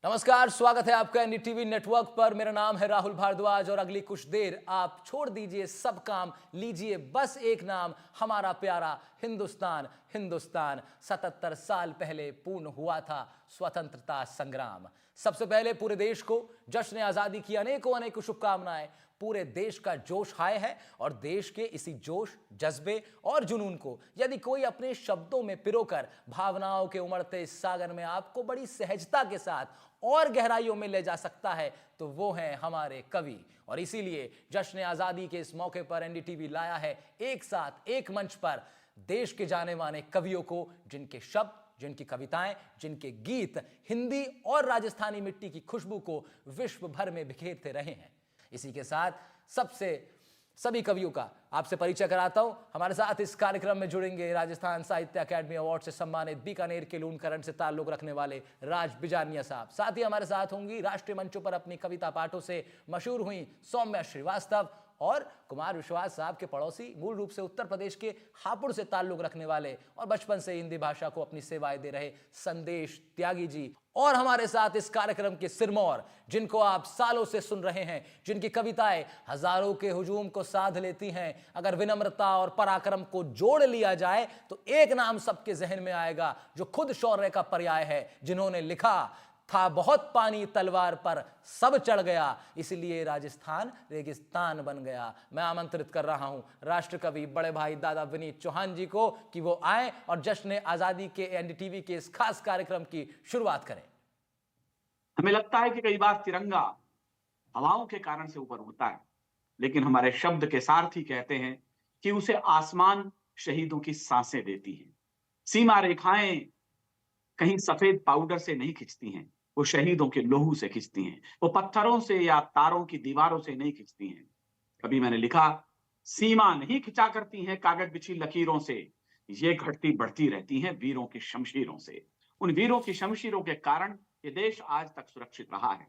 नमस्कार, स्वागत है आपका एनडीटीवी नेटवर्क पर। मेरा नाम है राहुल भारद्वाज और अगली कुछ देर आप छोड़ दीजिए सब काम, लीजिए बस एक नाम, हमारा प्यारा हिंदुस्तान। हिंदुस्तान 77 साल पहले पूर्ण हुआ था स्वतंत्रता संग्राम। सबसे पहले पूरे देश को जश्न आजादी की अनेकों अनेकों शुभकामनाएं। पूरे देश का जोश हाय है और देश के इसी जोश, जज्बे और जुनून को यदि कोई अपने शब्दों में पिरोकर भावनाओं के उमड़ते इस सागर में आपको बड़ी सहजता के साथ और गहराइयों में ले जा सकता है तो वो हैं हमारे कवि। और इसीलिए जश्न आजादी के इस मौके पर एनडीटीवी लाया है एक साथ एक मंच पर देश के जाने माने कवियों को, जिनके शब्द, जिनकी कविताएं, जिनके गीत हिंदी और राजस्थानी मिट्टी की खुशबू को विश्व भर में बिखेरते रहे हैं। इसी के साथ सभी कवियों का आपसे परिचय कराता हूं। हमारे साथ इस कार्यक्रम में जुड़ेंगे राजस्थान साहित्य अकादमी अवार्ड से सम्मानित बीकानेर के लूण करंट से ताल्लुक रखने वाले राज बिजानिया साहब। साथ ही हमारे साथ होंगी राष्ट्रीय मंचों पर अपनी कविता पाठों से मशहूर हुई सौम्या श्रीवास्तव और कुमार विश्वास साहब के पड़ोसी, मूल रूप से उत्तर प्रदेश के हापुड़ से ताल्लुक रखने वाले और बचपन से हिंदी भाषा को अपनी सेवाएं दे रहे संदेश त्यागी जी। और हमारे साथ इस कार्यक्रम के सिरमौर, जिनको आप सालों से सुन रहे हैं, जिनकी कविताएं हजारों के हुजूम को साध लेती हैं। अगर विनम्रता और पराक्रम को जोड़ लिया जाए तो एक नाम सबके जहन में आएगा जो खुद शौर्य का पर्याय है, जिन्होंने लिखा था बहुत पानी तलवार पर सब चढ़ गया, इसलिए राजस्थान रेगिस्तान बन गया। मैं आमंत्रित कर रहा हूं राष्ट्र कवि बड़े भाई दादा विनीत चौहान जी को कि वो आए और जश्न आजादी के एनडीटीवी के इस खास कार्यक्रम की शुरुआत करें। हमें लगता है कि कई बार तिरंगा हवाओं के कारण से ऊपर उड़ता है, लेकिन हमारे शब्द के सारथी कहते हैं कि उसे आसमान शहीदों की सांसें देती है। सीमा रेखाएं कहीं सफेद पाउडर से नहीं खिंचती हैं, वो शहीदों के लोहू से खिंचती हैं। वो पत्थरों से या तारों की दीवारों से नहीं खिंचती हैं। कभी मैंने लिखा, सीमा नहीं खिंचा करती हैं कागज बिछी लकीरों से, ये घटती बढ़ती रहती हैं वीरों की शमशीरों से। उन वीरों की शमशीरों के कारण ये देश आज तक सुरक्षित रहा है।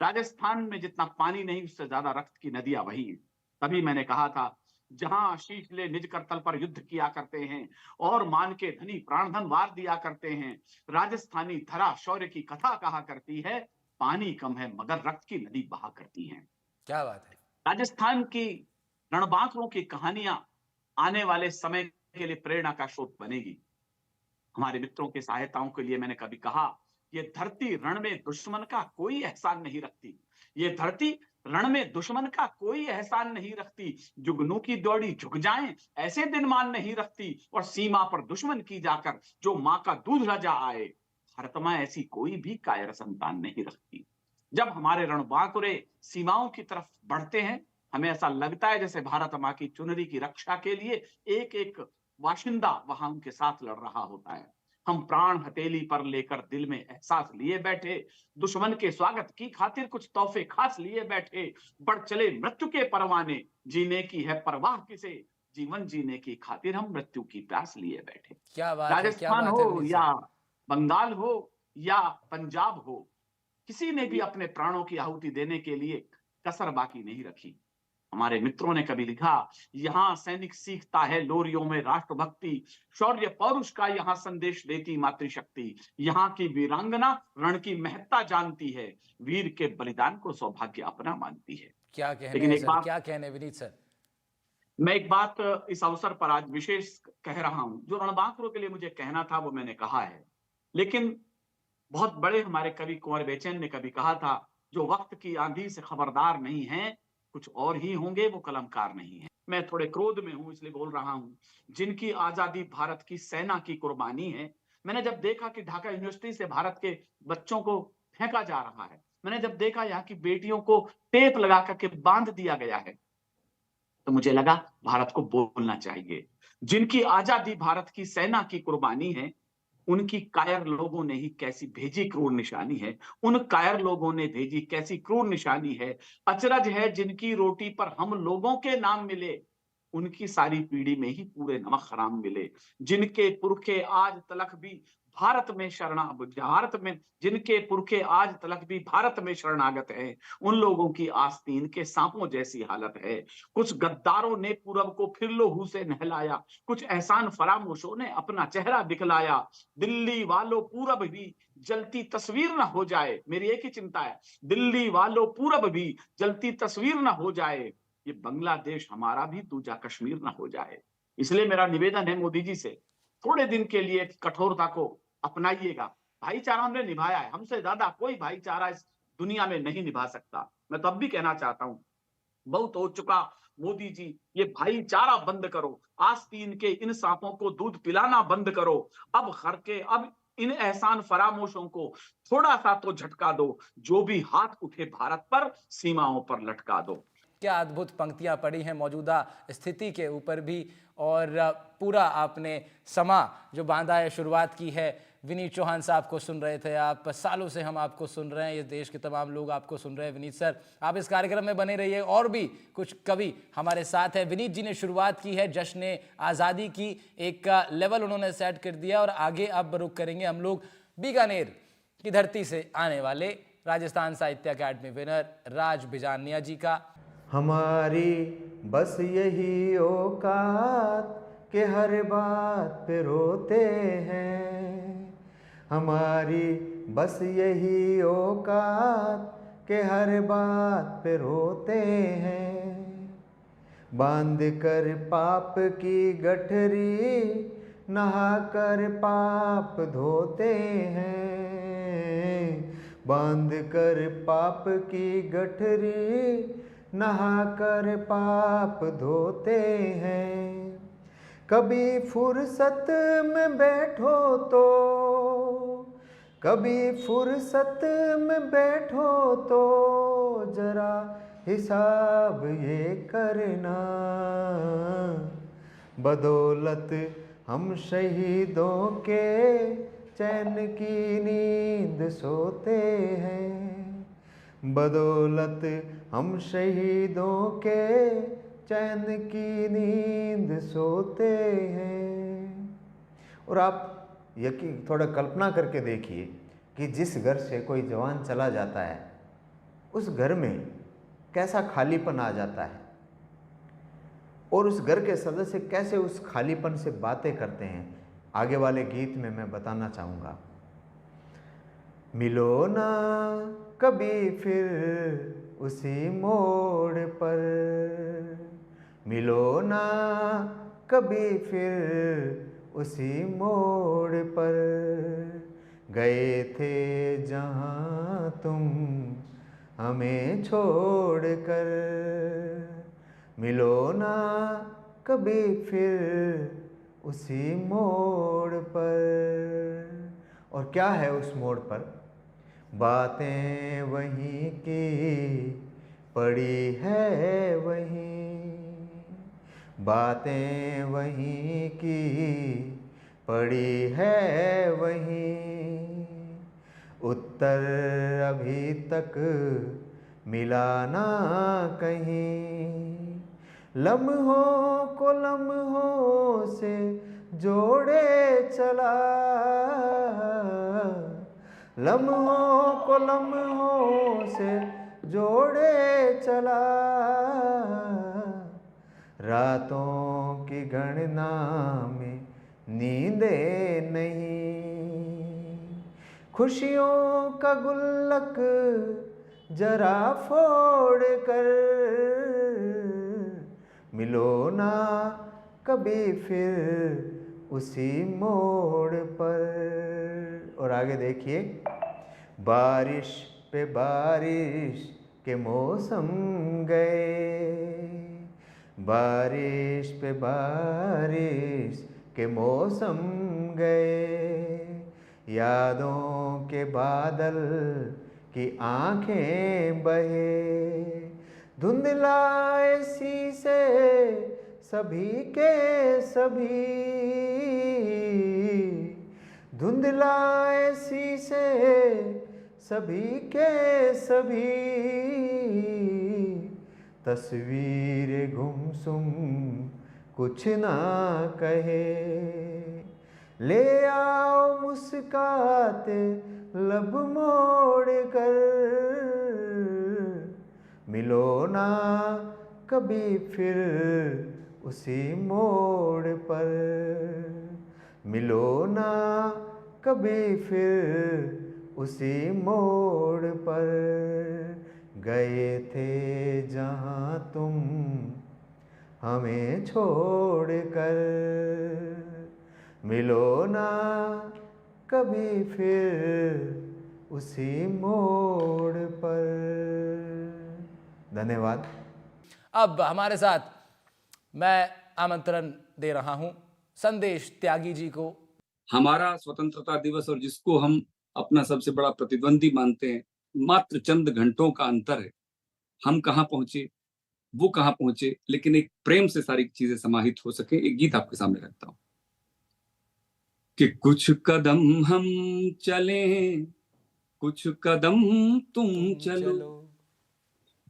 राजस्थान में जितना पानी नहीं, उससे ज्यादा रक्त की नदियां वही हैं। तभी मैंने कहा था, जहां आशीष ले निज करतल पर युद्ध किया करते हैं और मान के धनी प्राणधन वार दिया करते हैं, राजस्थानी धरा शौर्य की कथा कहा करती है, पानी कम है मगर रक्त की नदी बहा करती है। क्या बात है। राजस्थान की रणबांकुरों की कहानियां आने वाले समय के लिए प्रेरणा का स्रोत बनेगी। हमारे मित्रों की सहायताओं के लिए मैंने कभी कहा, ये धरती रण में दुश्मन का कोई एहसान नहीं रखती। ये धरती रण में दुश्मन का कोई एहसान नहीं रखती। जुगनू की दौड़ी झुक जाएं ऐसे दिन मान नहीं रखती, और सीमा पर दुश्मन की जाकर जो मां का दूध रजा आए, भारत मां ऐसी कोई भी कायर संतान नहीं रखती। जब हमारे रणबांकुरे सीमाओं की तरफ बढ़ते हैं, हमें ऐसा लगता है जैसे भारत मां की चुनरी की रक्षा के लिए एक एक वाशिंदा वहां उनके साथ लड़ रहा होता है। हम प्राण हथेली पर लेकर दिल में एहसास लिए बैठे, दुश्मन के स्वागत की खातिर कुछ तोहफे खास लिए बैठे, बढ़ चले मृत्यु के परवाने, जीने की है परवाह किसे, जीवन जीने की खातिर हम मृत्यु की प्यास लिए बैठे। क्या बात है, क्या राजस्थान बात है हो विनीत या साहब। बंगाल हो या पंजाब हो, किसी ने भी अपने प्राणों की आहुति देने के लिए कसर बाकी नहीं रखी। हमारे मित्रों ने कभी लिखा, यहाँ सैनिक सीखता है लोरियों में राष्ट्रभक्ति, शौर्य पौरुष का यहाँ संदेश देती मातृशक्ति, यहाँ की वीरांगना रण की महत्ता जानती है, वीर के बलिदान को सौभाग्य अपना मानती है। क्या कहने लेकिन हैं एक सर, बात, क्या कहने विनीत सर। मैं एक बात इस अवसर पर आज विशेष कह रहा हूं, जो रणबांकुरों के लिए मुझे कहना था वो मैंने कहा है। लेकिन बहुत बड़े हमारे कवि कुंवर बेचैन ने कभी कहा था, जो वक्त की आंधी से खबरदार नहीं है, कुछ और ही होंगे वो कलमकार नहीं है। मैं थोड़े क्रोध में हूं इसलिए बोल रहा हूं। जिनकी आजादी भारत की सेना की कुर्बानी है, मैंने जब देखा कि ढाका यूनिवर्सिटी से भारत के बच्चों को फेंका जा रहा है, मैंने जब देखा यहाँ की बेटियों को टेप लगा करके बांध दिया गया है, तो मुझे लगा भारत को बोलना चाहिए। जिनकी आजादी भारत की सेना की कुर्बानी है, उनकी कायर लोगों ने ही कैसी भेजी क्रूर निशानी है, उन कायर लोगों ने भेजी कैसी क्रूर निशानी है। अचरज है जिनकी रोटी पर हम लोगों के नाम मिले, उनकी सारी पीढ़ी में ही पूरे नमक हराम मिले। जिनके पुरखे आज तलक भी भारत में जिनके पुरखे आज तलक भी भारत में शरणागत है, उन लोगों की आस्तीन के सांपों जैसी हालत है। कुछ गद्दारों ने पूरब को फिर लोहू से नहलाया, कुछ एहसान फरामोशों ने अपना चेहरा दिखलाया। दिल्ली वालों पूरब भी जलती तस्वीर ना हो जाए। मेरी एक ही चिंता है, दिल्ली वालों पूरब भी जलती तस्वीर ना हो जाए, ये बांग्लादेश हमारा भी दूजा कश्मीर ना हो जाए। इसलिए मेरा निवेदन है मोदी जी से, थोड़े दिन के लिए कठोरता को अपनाइएगा। भाईचारा हमने निभाया है, हमसे ज्यादा कोई भाईचारा इस दुनिया में नहीं निभा सकता। मैं तो अब भी कहना चाहता हूं, बहुत हो चुका मोदी जी, ये भाईचारा बंद करो, आस्तीन के इन सांपों को दूध पिलाना बंद करो। अब घर के अब इन एहसान फरामोशों को थोड़ा सा तो झटका दो, जो भी हाथ उठे भारत पर सीमाओं पर लटका दो। क्या अद्भुत पंक्तियां पढ़ी हैं मौजूदा स्थिति के ऊपर भी, और पूरा आपने समा जो बांधा है, शुरुआत की है। विनीत चौहान साहब को सुन रहे थे आप, सालों से हम आपको सुन रहे हैं, ये देश के तमाम लोग आपको सुन रहे हैं। विनीत सर, आप इस कार्यक्रम में बने रहिए। और भी कुछ कवि हमारे साथ हैं। विनीत जी ने शुरुआत की है जश्न आज़ादी की, एक लेवल उन्होंने सेट कर दिया, और आगे अब रुख करेंगे हम लोग बीकानेर की धरती से आने वाले राजस्थान साहित्य अकादमी विनर राज बिजानिया जी का। हमारी बस यही औकात के हर बात पे रोते हैं। हमारी बस यही औकात के हर बात पे रोते हैं। बांध कर पाप की गठरी नहा कर पाप धोते हैं। बांध कर पाप की गठरी नहा कर पाप धोते हैं। कभी फुर्सत में बैठो तो, कभी फुर्सत में बैठो तो जरा हिसाब ये करना। बदौलत हम शहीदों के चैन की नींद सोते हैं। बदौलत हम शहीदों के चैन की नींद सोते हैं। और आप यकीन थोड़ा कल्पना करके देखिए कि जिस घर से कोई जवान चला जाता है, उस घर में कैसा खालीपन आ जाता है, और उस घर के सदस्य कैसे उस खालीपन से बातें करते हैं। आगे वाले गीत में मैं बताना चाहूँगा। मिलो ना कभी फिर उसी मोड़ पर, मिलो ना कभी फिर उसी मोड़ पर, गए थे जहाँ तुम हमें छोड़ कर। मिलो ना कभी फिर उसी मोड़ पर। और क्या है उस मोड़ पर? बातें वहीं की पड़ी है वहीं, बातें वहीं की पड़ी है वहीं। उत्तर अभी तक मिला ना कहीं। लम्हों को लम्हों से जोड़े चला, लम्हों को लम्हों से जोड़े चला। रातों की गणना में नींदे नहीं। खुशियों का गुल्लक जरा फोड़ कर, मिलो ना कभी फिर उसी मोड़ पर। और आगे देखिए। बारिश पे बारिश के मौसम गए, बारिश पे बारिश के मौसम गए। यादों के बादल की आंखें बहे, धुंधलाए सी से सभी के सभी, धुंधलाए सी से सभी के सभी। तस्वीर गुमसुम कुछ ना कहे, ले आओ मुस्काते लब मोड़ कर। मिलो ना कभी फिर उसी मोड़ पर, मिलो ना कभी फिर उसी मोड़ पर गए थे जहाँ तुम हमें छोड़ कर, मिलो ना कभी फिर उसी मोड़ पर। धन्यवाद। अब हमारे साथ मैं आमंत्रण दे रहा हूं संदेश त्यागी जी को। हमारा स्वतंत्रता दिवस और जिसको हम अपना सबसे बड़ा प्रतिद्वंदी मानते हैं, मात्र चंद घंटों का अंतर है। हम कहाँ पहुंचे, वो कहाँ पहुंचे, लेकिन एक प्रेम से सारी चीजें समाहित हो सके। एक गीत आपके सामने रखता हूं कि कुछ कदम हम चले, कुछ कदम तुम चलो,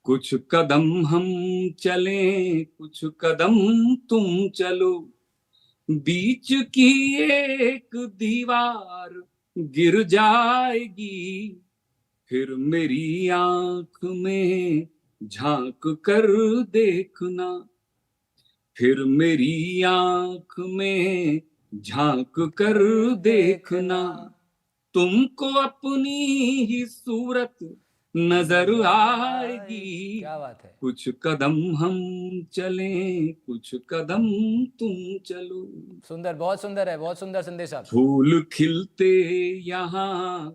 कुछ कदम हम चले, कुछ कदम तुम चलो, बीच की एक दीवार गिर जाएगी, फिर मेरी आंख में झांक कर देखना, फिर मेरी आंख में झांक कर देखना, तुमको अपनी ही सूरत नजर आएगी। क्या बात है। कुछ कदम हम चले, कुछ कदम तुम चलो। सुंदर, बहुत सुंदर है, बहुत सुंदर संदेश आप। फूल खिलते यहाँ,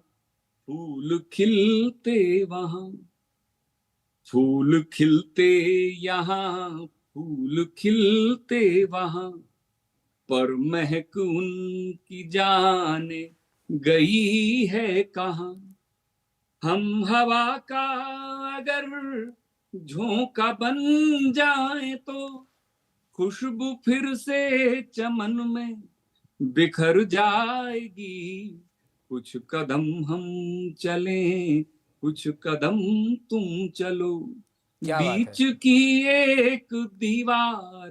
फूल खिलते वहां, फूल खिलते यहाँ, फूल खिलते वहां, पर महक उनकी जाने गई है कहाँ। हम हवा का अगर झोंका बन जाए तो खुशबू फिर से चमन में बिखर जाएगी। कुछ कदम हम चलें, कुछ कदम तुम चलो, क्या बात बीच है। की एक दीवार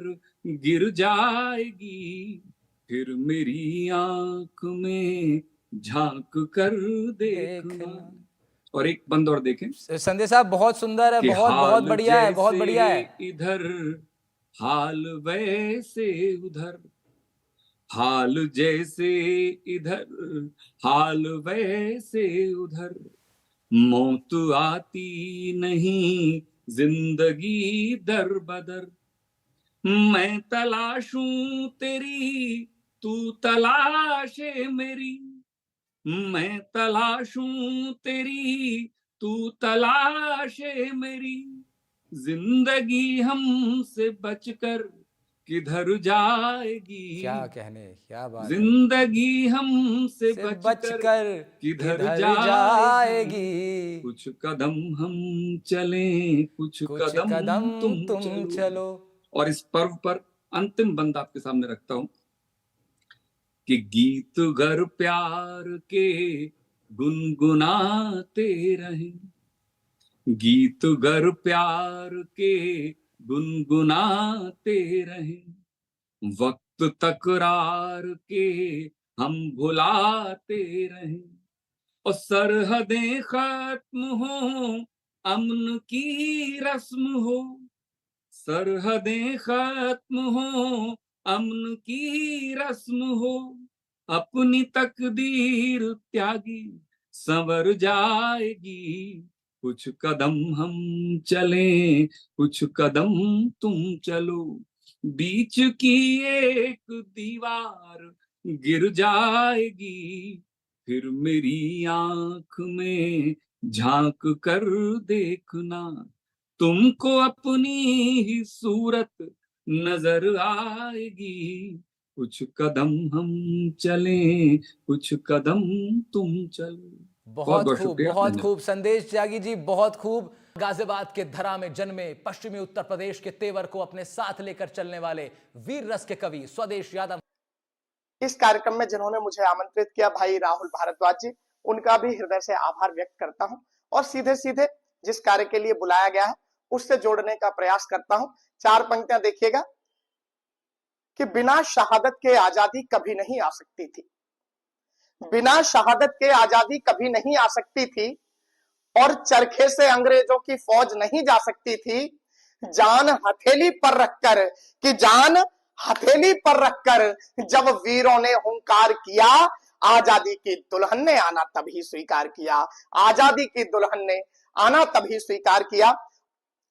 गिर जाएगी, फिर मेरी आंख में झांक कर देखना। और एक बंद और देखें। संदेश साहब बहुत सुंदर है, कि बहुत बहुत हाल बढ़िया है, बहुत जैसे बढ़िया है। इधर हाल वैसे उधर, हाल जैसे इधर हाल वैसे उधर, मौत आती नहीं जिंदगी दर बदर, मैं तलाशूं तेरी तू तलाशे मेरी, मैं तलाशूं तेरी तू तलाशे मेरी, जिंदगी हमसे बचकर किधर जाएगी। क्या कहने, क्या बात है। जिंदगी हमसे से बचकर किधर जाएगी। कुछ कदम हम चलें, कुछ कदम तुम चलो। और इस पर्व पर अंतिम बंद आपके सामने रखता हूं कि गीत गर प्यार के गुनगुनाते रहें, गीत गर प्यार के गुनगुनाते रहें, वक्त तकरार के हम भुलाते रहें, और सरहदें खत्म हो अमन की रस्म हो, सरहदें खत्म हो अमन की रस्म हो, अपनी तकदीर त्यागी संवर जाएगी। कुछ कदम हम चलें, कुछ कदम तुम चलो, बीच की एक दीवार गिर जाएगी, फिर मेरी आंख में झांक कर देखना, तुमको अपनी ही सूरत नजर आएगी। कुछ कदम हम चलें, कुछ कदम तुम चलो। बहुत खूब, शुक्रिया। बहुत खूब संदेश त्यागी जी, बहुत खूब। गाजियाबाद के धरा में जन्मे, पश्चिमी उत्तर प्रदेश के तेवर को अपने साथ लेकर चलने वाले वीर रस के कवि स्वदेश यादव। इस कार्यक्रम में जिन्होंने मुझे आमंत्रित किया, भाई राहुल भारद्वाज जी, उनका भी हृदय से आभार व्यक्त करता हूं और सीधे सीधे जिस कार्य के लिए बुलाया गया है उससे जोड़ने का प्रयास करता हूं। 4 पंक्तियां देखिएगा कि बिना शहादत के आजादी कभी नहीं आ सकती थी, बिना शहादत के आजादी कभी नहीं आ सकती थी, और चरखे से अंग्रेजों की फौज नहीं जा सकती थी। जान हथेली पर रखकर, कि जान हथेली पर रखकर जब वीरों ने हुंकार किया, आजादी की दुल्हन ने आना तभी स्वीकार किया, आजादी की दुल्हन ने आना तभी स्वीकार किया।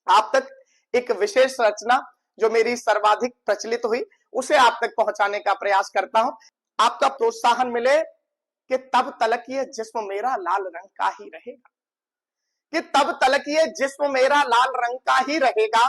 आप तक एक विशेष रचना जो मेरी सर्वाधिक प्रचलित हुई उसे आप तक पहुंचाने का प्रयास करता हूं। आपका प्रोत्साहन मिले कि तब तलक ये जिस्म मेरा लाल रंग का ही रहेगा, कि तब तलक ये जिस्म मेरा लाल रंग का ही रहेगा,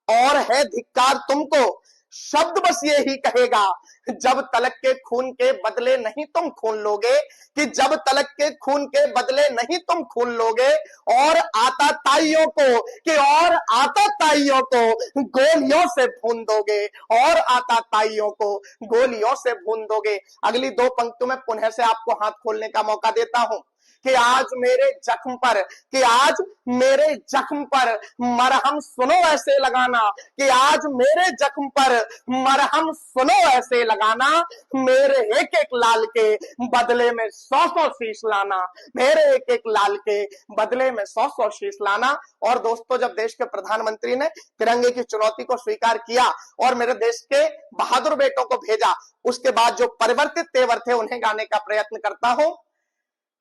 और है धिक्कार तुमको शब्द बस ये ही कहेगा, जब तलक के खून के बदले नहीं तुम खून लोगे, कि जब तलक के खून के बदले नहीं तुम खून लोगे, और आता ताइयों को कि और आता ताइयों को गोलियों से भून दोगे, और आता ताइयों को गोलियों से भून दोगे। अगली दो पंक्तियों में पुनः से आपको हाथ खोलने का मौका देता हूं कि आज मेरे जख्म पर, कि आज मेरे जख्म पर मरहम सुनो ऐसे लगाना, कि आज मेरे जख्म पर मरहम सुनो ऐसे लगाना, मेरे एक एक लाल के बदले में 100-100 शीश लाना, मेरे एक एक लाल के बदले में 100-100 शीश लाना। और दोस्तों, जब देश के प्रधानमंत्री ने तिरंगे की चुनौती को स्वीकार किया और मेरे देश के बहादुर बेटों को भेजा, उसके बाद जो परिवर्तित तेवर थे उन्हें गाने का प्रयत्न करता हूं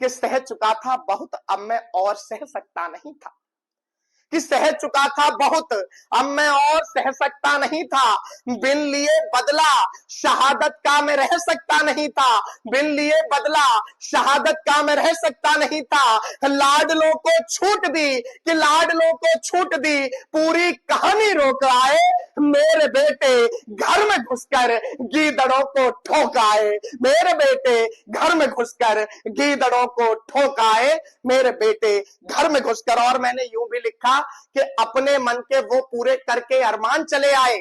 कि सह चुका था बहुत अब मैं और सह सकता नहीं था, कि सह चुका था बहुत अब मैं और सह सकता नहीं था, बिन लिए बदला शहादत का मैं रह सकता नहीं था, बिन लिए बदला शहादत का मैं रह सकता नहीं था, लाडलों को छूट दी, कि लाडलों को छूट दी, पूरी कहानी रोक आए, मेरे बेटे घर में घुसकर गीदड़ों को ठोक आए, मेरे बेटे घर में घुसकर गीदड़ों को ठोक आए, मेरे बेटे घर में घुसकर। और मैंने यूं भी लिखा कि अपने मन के वो पूरे करके अरमान चले आए,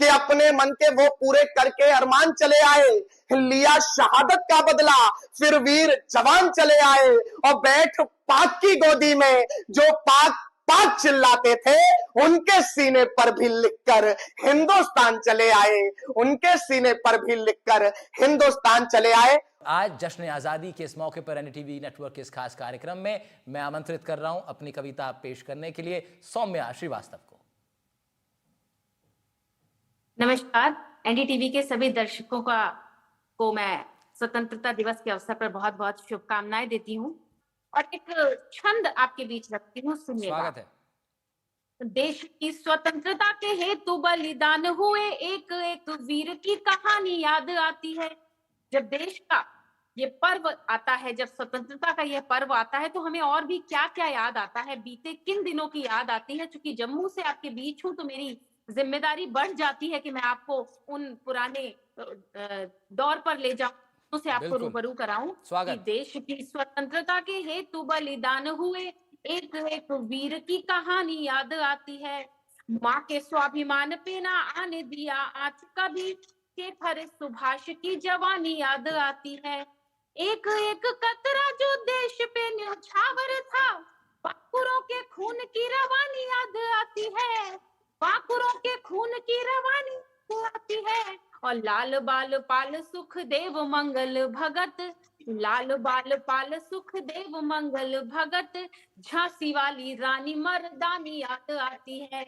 कि अपने मन के वो पूरे करके अरमान चले आए, लिया शहादत का बदला फिर वीर जवान चले आए, और बैठ पाक की गोदी में जो पाक पाक चिल्लाते थे, उनके सीने पर भी लिखकर हिंदुस्तान चले आए, उनके सीने पर भी लिखकर हिंदुस्तान चले आए। आज जश्न आजादी के इस मौके पर एनडीटीवी नेटवर्क के इस खास कार्यक्रम में मैं आमंत्रित कर रहा हूं अपनी कविता पेश करने के लिए सौम्या श्रीवास्तव को। नमस्कार, एनडीटीवी के सभी दर्शकों को मैं स्वतंत्रता दिवस के अवसर पर बहुत बहुत शुभकामनाएं देती हूं और एक छंद आपके बीच रखती हूँ, सुनिएगा। स्वागत है। देश की स्वतंत्रता के हेतु बलिदान हुए एक एक वीर की कहानी याद आती है। जब देश का ये पर्व आता है, जब स्वतंत्रता का ये पर्व आता है, तो हमें और भी क्या क्या याद आता है, बीते किन दिनों की याद आती है। चूंकि जम्मू से आपके बीच हूं तो मेरी जिम्मेदारी बढ़ जाती है कि मैं आपको उन पुराने दौर पर ले जाऊं, से आपको रूबरू कराऊं कि देश की स्वतंत्रता के हेतु बलिदान हुए एक एक वीर की कहानी याद आती है। माँ के स्वाभिमान पे ना आने दिया आंच कभी, के फरे सुभाष की जवानी याद आती है। एक एक कतरा जो देश पे न्यौछावर था, बाकुरों के खून की रवानी याद आती है, बाकुरों के खून की रवानी आती है। और लाल बाल पाल सुखदेव मंगल भगत, लाल बाल पाल सुखदेव मंगल भगत, झांसी वाली रानी मर्दानी याद आती है,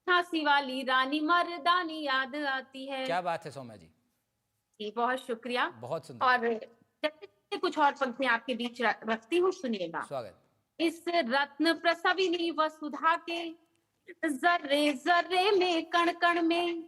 झांसी वाली रानी मर्दानी याद आती है। क्या बात है सौम्या जी, बहुत शुक्रिया, बहुत सुंदर। और कुछ और पंक्तियां आपके बीच रखती हूँ, सुनिएगा। स्वागत। इस रत्न प्रसविनी वसुधा के जर्रे जर्रे में कण कण में,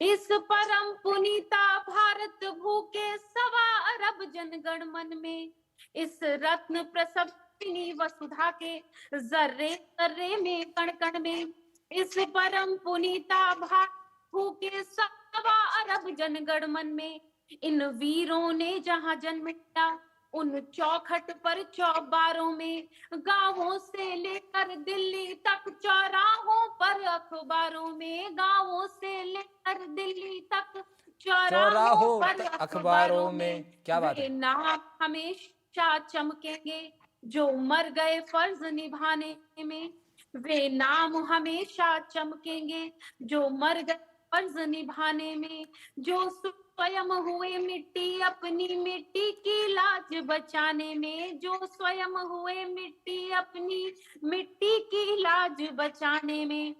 इस परम पुनीता भारत भूखे सवा अरब जनगण मन में, इस रत्न प्रसविनी वसुधा के जर्रे जर्रे में कण कण में, इस परम पुनीता भारत भूखे सवा अरब जनगण मन में, इन वीरों ने जहां जन्म लिया उन चौखट पर चौबारों में, गांवों से लेकर दिल्ली तक चौराहों पर अखबारों में, गांवों से लेकर दिल्ली तक चौराहों पर अखबारों में। क्या बात है। नाम हमेशा चमकेंगे जो मर गए फर्ज निभाने में, वे नाम हमेशा चमकेंगे जो मर गए फर्ज निभाने में, जो स्वयं हुए मिट्टी अपनी मिट्टी की लाज बचाने में, जो स्वयं हुए मिट्टी अपनी मिट्टी की लाज बचाने में।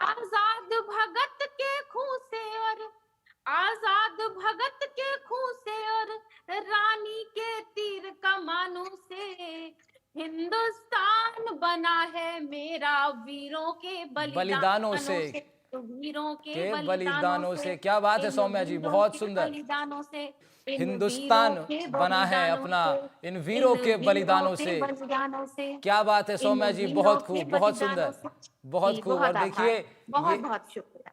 आजाद भगत के खून से और आजाद भगत के खून से और रानी के तीर कमानों से हिंदुस्तान बना है मेरा, वीरों के बलिदानों से, वीरों के बलिदानों से। क्या बात है सौम्या जी, बहुत सुंदर। बलिदानों से हिंदुस्तान बना है अपना इन वीरों के बलिदानों से। क्या बात है सौम्या जी, बहुत खूब, बहुत सुंदर, बहुत खूब। और देखिए बहुत बहुत शुक्रिया।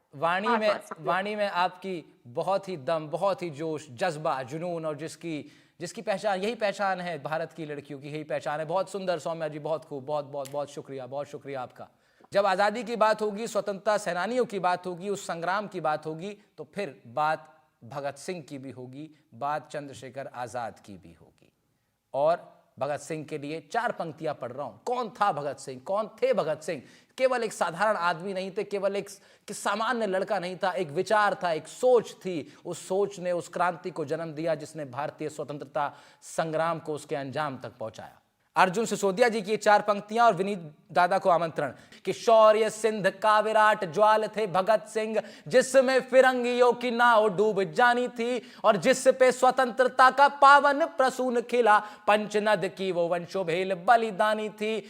वाणी में आपकी बहुत ही दम, बहुत ही जोश, जज्बा, जुनून, और जिसकी पहचान, यही पहचान है भारत की लड़कियों की, यही पहचान है। बहुत सुंदर सौम्या जी, बहुत खूब, बहुत बहुत बहुत शुक्रिया, बहुत शुक्रिया आपका। जब आज़ादी की बात होगी, स्वतंत्रता सेनानियों की बात होगी, उस संग्राम की बात होगी, तो फिर बात भगत सिंह की भी होगी, बात चंद्रशेखर आज़ाद की भी होगी। और भगत सिंह के लिए 4 पंक्तियां पढ़ रहा हूं। कौन था भगत सिंह, कौन थे भगत सिंह? केवल एक साधारण आदमी नहीं थे, केवल एक सामान्य लड़का नहीं था, एक विचार था, एक सोच थी। उस सोच ने उस क्रांति को जन्म दिया जिसने भारतीय स्वतंत्रता संग्राम को उसके अंजाम तक पहुंचाया। अर्जुन सिसोदिया जी की 4 पंक्तियां और विनीत दादा को आमंत्रण कि शौर्य सिंध का विराट ज्वाल थे भगत सिंह, जिसमें फिरंगियों की नाव डूब जानी थी, और जिस पे स्वतंत्रता का पावन प्रसून खिला, पंचनद की वो वंशोभेल बलिदानी थी।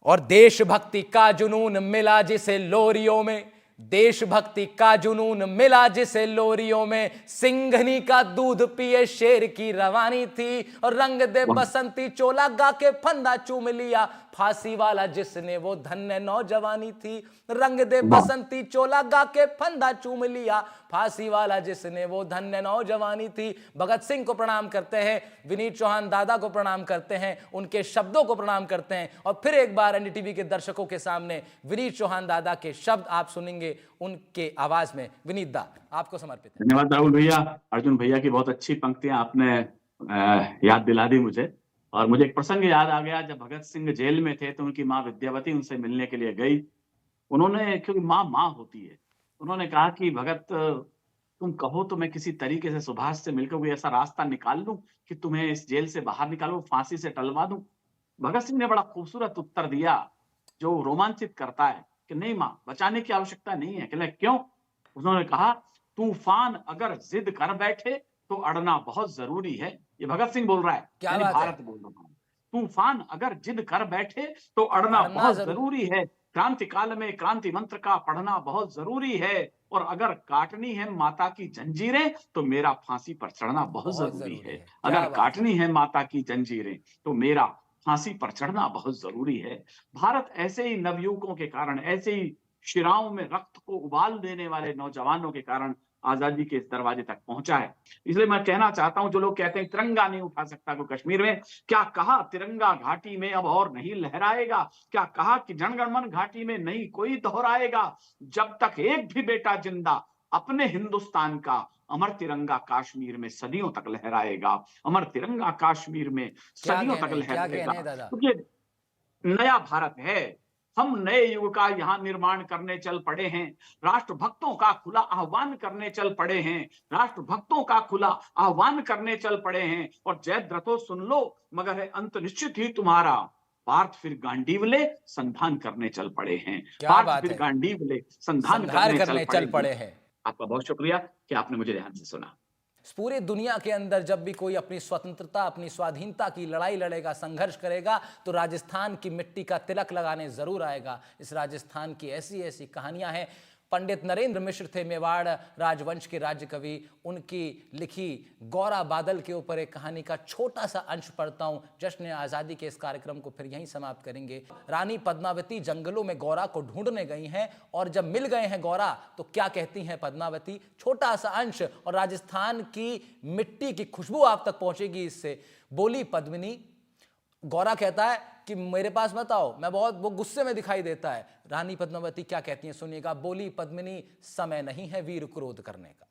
और देशभक्ति का जुनून मिला जिसे लोरियों में, देशभक्ति का जुनून मिला जिसे लोरियों में, सिंघनी का दूध पिए शेर की रवानी थी, और रंग दे बसंती चोला गा के फंदा चूम लिया, फांसी वाला जिसने वो धन्य नौजवानी थी। रंग दे बसंती चोला गा के फंदा चूम लिया, फांसी वाला जिसने वो धन्य नौजवानी थी। भगत सिंह को प्रणाम करते हैं, विनीत चौहान दादा को प्रणाम करते हैं, उनके शब्दों को प्रणाम करते हैं। और फिर एक बार एनडीटीवी के दर्शकों के सामने विनीत चौहान दादा के शब्द आप सुनेंगे उनके आवाज में। विनीत दा, आपको समर्पित है। धन्यवाद राहुल भैया। अर्जुन भैया की बहुत अच्छी पंक्तियां आपने याद दिला दी मुझे। और मुझे एक प्रसंग याद आ गया, जब भगत सिंह जेल में थे तो उनकी माँ विद्यावती उनसे मिलने के लिए गई। उन्होंने, क्योंकि माँ होती है, उन्होंने कहा कि भगत तुम कहो तो मैं किसी तरीके से सुभाष से मिलकर कोई ऐसा रास्ता निकाल लूं कि तुम्हें इस जेल से बाहर निकालूं, फांसी से टलवा दूं। भगत सिंह ने बड़ा खूबसूरत उत्तर दिया जो रोमांचित करता है कि नहीं माँ, बचाने की आवश्यकता नहीं है। कहले क्यों? उन्होंने कहा तूफान अगर जिद कर बैठे तो अड़ना बहुत जरूरी है। ये भगत सिंह बोल रहा है, क्या बात भारत बोल रहा है। तूफान अगर जिद कर बैठे तो अड़ना बहुत जरूरी है। क्रांति काल में क्रांति मंत्र का पढ़ना बहुत जरूरी है। और अगर काटनी है माता की जंजीरें तो मेरा फांसी पर चढ़ना बहुत जरूरी है। अगर काटनी है माता की जंजीरें तो मेरा फांसी पर चढ़ना बहुत जरूरी है। भारत ऐसे ही नवयुवकों के कारण, ऐसे ही शिराओं में रक्त को उबाल देने वाले नौजवानों के कारण आजादी के इस दरवाजे तक पहुंचा है। इसलिए मैं कहना चाहता हूं, जो लोग कहते हैं तिरंगा नहीं उठा सकता कोई कश्मीर में, क्या कहा तिरंगा घाटी में अब और नहीं लहराएगा? क्या कहा कि जनगणमन घाटी में नहीं कोई दोहराएगा? जब तक एक भी बेटा जिंदा अपने हिंदुस्तान का, अमर तिरंगा काश्मीर में सदियों तक लहराएगा। अमर तिरंगा काश्मीर में सदियों तक लहराएगा। क्योंकि नया भारत है, हम नए युग का यहाँ निर्माण करने चल पड़े हैं। राष्ट्रभक्तों का खुला आह्वान करने चल पड़े हैं। राष्ट्रभक्तों का खुला आह्वान करने चल पड़े हैं। और जयद्रथो सुन लो, मगर है अंत निश्चित ही तुम्हारा। पार्थ फिर गांडीवले संधान करने चल पड़े हैं। पार्थ फिर गांडीवले संधान करने चल पड़े हैं। आपका बहुत शुक्रिया कि आपने मुझे ध्यान से सुना। पूरे दुनिया के अंदर जब भी कोई अपनी स्वतंत्रता, अपनी स्वाधीनता की लड़ाई लड़ेगा, संघर्ष करेगा, तो राजस्थान की मिट्टी का तिलक लगाने जरूर आएगा। इस राजस्थान की ऐसी ऐसी कहानियां हैं। पंडित नरेंद्र मिश्र थे, मेवाड़ राजवंश के राज्य कवि। उनकी लिखी गौरा बादल के ऊपर एक कहानी का छोटा सा अंश पढ़ता हूं। जश्न आज़ादी के इस कार्यक्रम को फिर यहीं समाप्त करेंगे। रानी पद्मावती जंगलों में गौरा को ढूंढने गई हैं, और जब मिल गए हैं गौरा तो क्या कहती हैं पद्मावती? छोटा सा अंश, और राजस्थान की मिट्टी की खुशबू आप तक पहुंचेगी इससे। बोली पद्मिनी, गौरा कहता है कि मेरे पास मत आओ, मैं बहुत, वो गुस्से में दिखाई देता है। रानी पद्मावती क्या कहती हैं सुनिएगा। बोली पद्मिनी, समय नहीं है वीर क्रोध करने का।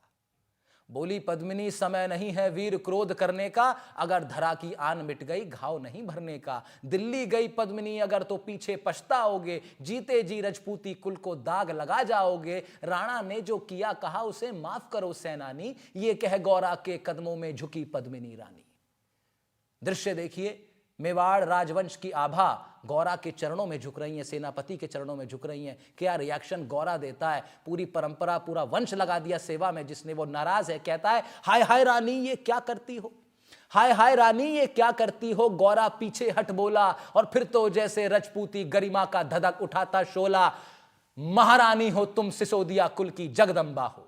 बोली पद्मिनी, समय नहीं है वीर क्रोध करने का, अगर धरा की आन मिट गई घाव नहीं भरने का। दिल्ली गई पद्मिनी अगर तो पीछे पछताओगे, जीते जी रजपूती कुल को दाग लगा जाओगे। राणा ने जो किया कहा उसे माफ करो सेनानी, ये कह गौरा के कदमों में झुकी पद्मिनी रानी। दृश्य देखिए, मेवाड़ राजवंश की आभा गौरा के चरणों में झुक रही है, सेनापति के चरणों में झुक रही हैं। क्या रिएक्शन गौरा देता है, पूरी परंपरा पूरा वंश लगा दिया सेवा में जिसने, वो नाराज है, कहता है हाय हाय रानी ये क्या करती हो, हाय हाय रानी ये क्या करती हो। गौरा पीछे हट बोला और फिर तो जैसे रजपूती गरिमा का धधक उठाता शोला, महारानी हो तुम सिसोदिया कुल की जगदंबा हो।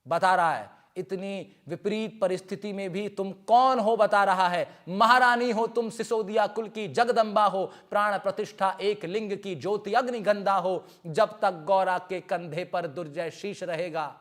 बता रहा है इतनी विपरीत परिस्थिति में भी तुम कौन हो, बता रहा है महारानी हो तुम सिसोदिया कुल की जगदंबा हो, प्राण प्रतिष्ठा एक लिंग की ज्योति अग्निगंधा हो, जब तक गौरा के कंधे पर दुर्जय शीश रहेगा।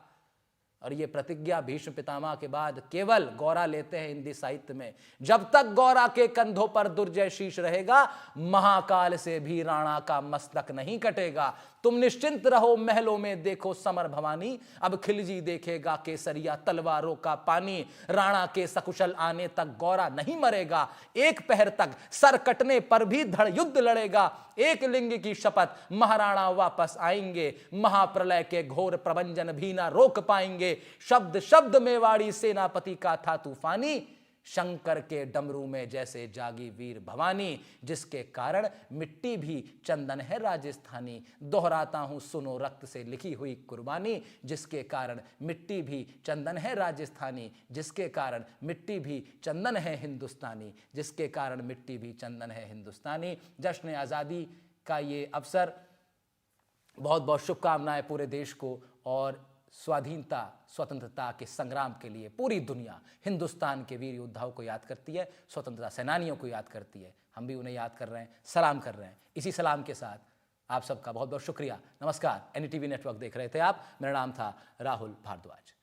और ये प्रतिज्ञा भीष्म पितामह के बाद केवल गौरा लेते हैं हिंदी साहित्य में। जब तक गौरा के कंधों पर दुर्जय शीश रहेगा, महाकाल से भी राणा का मस्तक नहीं कटेगा। तुम निश्चिंत रहो महलों में देखो समर भवानी, अब खिलजी देखेगा केसरिया तलवारों का पानी। राणा के सकुशल आने तक गौरा नहीं मरेगा, एक पहर तक सर कटने पर भी धड़ युद्ध लड़ेगा। एक लिंग की शपथ महाराणा वापस आएंगे, महाप्रलय के घोर प्रबंजन भी ना रोक पाएंगे। शब्द शब्द मेवाड़ी सेनापति का था तूफानी, शंकर के डमरू में जैसे जागी वीर भवानी, जिसके कारण मिट्टी भी चंदन है राजस्थानी। दोहराता हूं सुनो रक्त से लिखी हुई कुर्बानी, जिसके कारण मिट्टी भी चंदन है राजस्थानी, जिसके कारण मिट्टी भी चंदन है हिंदुस्तानी, जिसके कारण मिट्टी भी चंदन है हिंदुस्तानी। जश्न आज़ादी का ये अवसर, बहुत बहुत शुभकामनाएं पूरे देश को। और स्वाधीनता स्वतंत्रता के संग्राम के लिए पूरी दुनिया हिंदुस्तान के वीर योद्धाओं को याद करती है, स्वतंत्रता सेनानियों को याद करती है। हम भी उन्हें याद कर रहे हैं, सलाम कर रहे हैं। इसी सलाम के साथ आप सबका बहुत बहुत शुक्रिया, नमस्कार। एनडीटीवी नेटवर्क देख रहे थे आप, मेरा नाम था राहुल भारद्वाज।